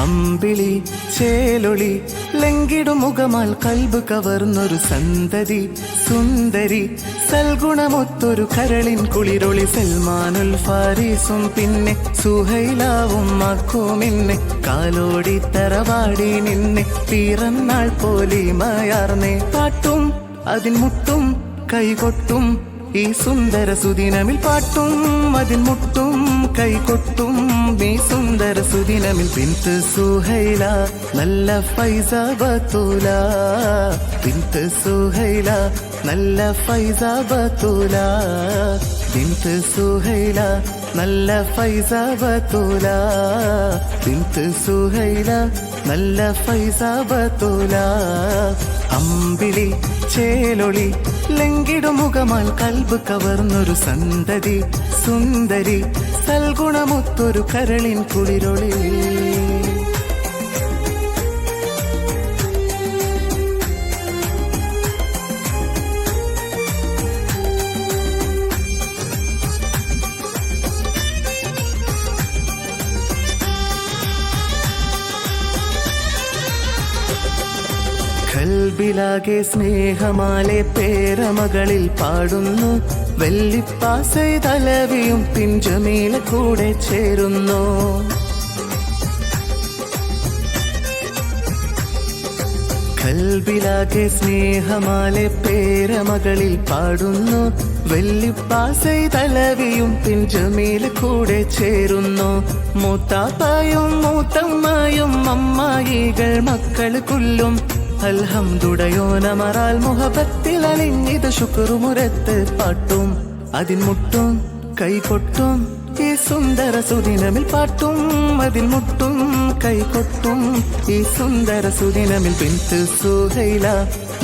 അമ്പിളി ചേലൊളി ലങ്കിടുമുഖമാൽ കൽബ് കവർന്നൊരു സന്തതി സുന്ദരി സൽഗുണമൊത്തൊരു കരളിൻ കുളിരൊളി സൽമാനുൽ ഫാരിസും പിന്നെ സുഹൈലാവും മക്കുമിന്നെ കാലോടി തറവാടി നിന്നെ പിറന്നാൾ പോലിമയാർന്നേ പാട്ടും അതിൻ മുട്ടും കൈകൊട്ടും ഈ സുന്ദര സുദിനമിൽ പാട്ടും അതിൻ മുട്ടും കൈകൊട്ടും ഈ സുന്ദര സുദിനമിൽ ബിന്ത് സുഹൈല നല്ല ഫൈസ ബത്തൂല ബിന്ത് സുഹൈല നല്ല ഫൈസ ബത്തൂല ബിന്ത് സുഹൈല നല്ല ഫൈസ ബത്തൂല ബിന്ത് സുഹൈല നല്ല ഫൈസ ബത്തൂല അമ്പിളി ചേലൊളി ലങ്കിടുമുഖമാൽ കൽബ് കവർന്നൊരു സന്തതി സുന്ദരി സൽഗുണമൊത്തൊരു കരളിൻ കുളിരൊളി കൽബിലാകെ സ്നേഹമാലെ പേരമകളിൽ പാടുന്നു വെള്ളിപ്പാസൈതലവിയും പിഞ്ചമീല കൂടെ ചേരുന്നു കൽബിലാകെ സ്നേഹമാലെ പേരമകളിൽ പാടുന്നു വെള്ളിപ്പാസൈതലവിയും പിഞ്ചമീല കൂടെ ചേരുന്നു മൂത്താപ്പായും മൂത്തമ്മയും അമ്മായികൾ മക്കൾ കൊല്ലും അൽഹംദുടയോനമറാൽ മുഹബത്തിൽ അലിഞ്ഞിത് ശുക്രുമുരത്ത് പാട്ടും അതിൻ മുട്ടും കൈകൊട്ടും ഈ സുന്ദര സുദിനമിൽ പാട്ടും അതിൻ മുട്ടും കൈകൊട്ടും ഈ സുന്ദര സുദിനമിൽ ബിന്ത് സുഹൈല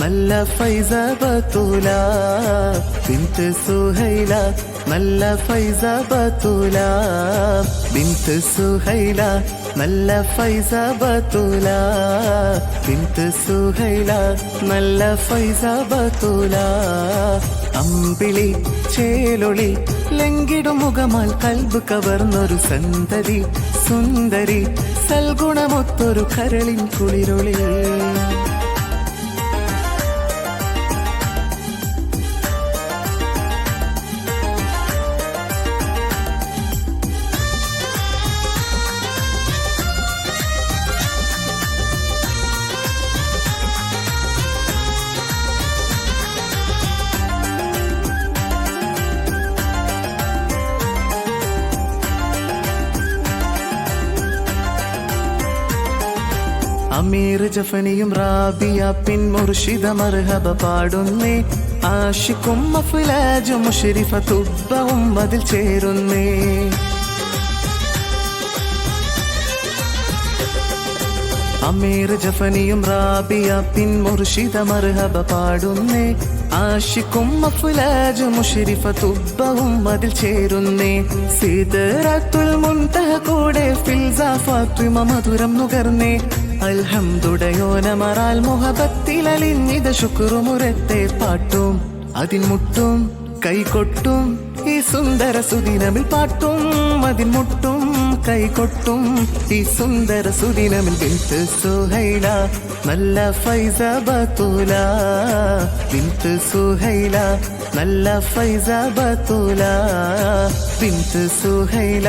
നല്ല ഫൈസ ബത്തൂല ബിന്ത് സുഹൈല നല്ല ഫൈസ ബത്തൂല ബിന്ത് സുഹൈല നല്ല ഫൈസ ബത്തൂല ബിന്ത് സുഹൈല നല്ല ഫൈസ ബത്തൂല അമ്പിളി ചേലൊളി ലങ്കിടുമുഖമാൽ കൽബ് കവർന്നൊരു സന്തതി സുന്ദരി സൽഗുണമൊത്തൊരു കരളിൻ കുളിരൊളി അമീർ ജഫനിയും റാബിയ പിൻ മുർഷിദ മർഹബ പാടുന്നേ ആഷിഖും അഫ്ലാജും മുശ്രിഫ തുബ്ബവും അതിൽ ചേരുന്നേ അമീർ ജഫനിയും റാബിയ പിൻ മുർഷിദ മർഹബ പാടുന്നേ ആഷിഖും അഫ്ലാജും മുശ്രിഫ തുബ്ബവും അതിൽ ചേരുന്നേ സിദ്റത്തുൽ മുൻതഹ കൂടെ ഫിൽസ ഫാത്തിമ മധുരം നുകർന്നേ അൽഹംദുടയോനമറാൽ മുഹബത്തിൽ അലിഞ്ഞിത് ശുക്രുമുരത്തെ പാട്ടും അതിൻ മുട്ടും കൈകൊട്ടും ഈ സുന്ദര സുദിനമിൽ പാട്ടും അതിൻ മുട്ടും കൈകൊട്ടും ഈ സുന്ദര സുദിനമിൽ ബിന്ത് സുഹൈല നല്ല ഫൈസ ബത്തൂല ബിന്ത് സുഹൈല നല്ല ഫൈസ ബത്തൂല ബിന്ത് സുഹൈല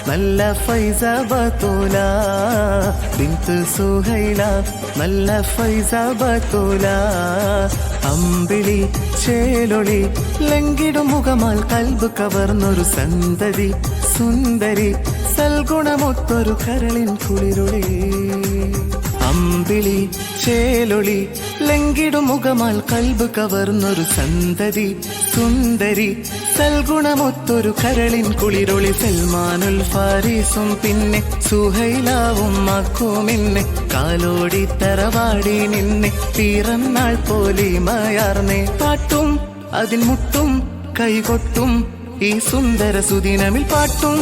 നല്ല ഫൈസ ബത്തൂല ബിന്ത് സുഹൈല നല്ല ഫൈസ ബത്തൂല അമ്പിളി ചേലൊളി ലങ്കിടുമുഖമാൽ കൽബ് കവർന്നൊരു സന്തതി സുന്ദരി സൽഗുണമൊത്തൊരു കരളിൻ കുളിരൊളി അമ്പിളി ചേലൊളി ലങ്കിടുമുഖമാൽ കൽബ് കവർന്നൊരു സന്തതി സുന്ദരി സൽഗുണമൊത്തൊരു കരളിൻ കുളിരൊളി സൽമാനുൽ ഫാരിസും പിന്നെ സുഹൈലാവും മക്കുമിന്നെ കാലോടി തറവാടി നിന്നെ പിറന്നാൾ പോലിമയാർന്നേ പാട്ടും അതിൻ മുട്ടും കൈകൊട്ടും ഈ സുന്ദര സുദിനമിൽ പാട്ടും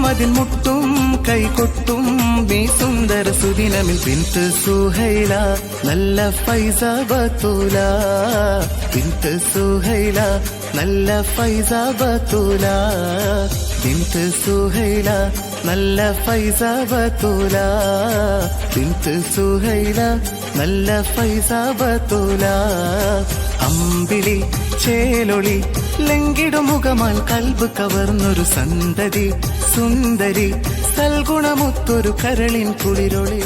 അതിൻ മുട്ടും കൈകൊട്ടും ഈ സുന്ദര സുദിനമിൽ ബിന്ത് സുഹൈല നല്ല ഫൈസ ബത്തൂല ബിന്ത് സുഹൈല നല്ല ഫൈസ ബത്തൂല ബിന്ത് സുഹൈല നല്ല ഫൈസ ബത്തൂല ബിന്ത് സുഹൈല നല്ല ഫൈസ ബത്തൂല അമ്പിളി ചേലൊളി ലംഘിടുമുഖമാൽ കൽബ് കവർന്നൊരു സന്തതി സുന്ദരി സൽഗുണമൊത്തൊരു കരളിൻ കുളിരൊളി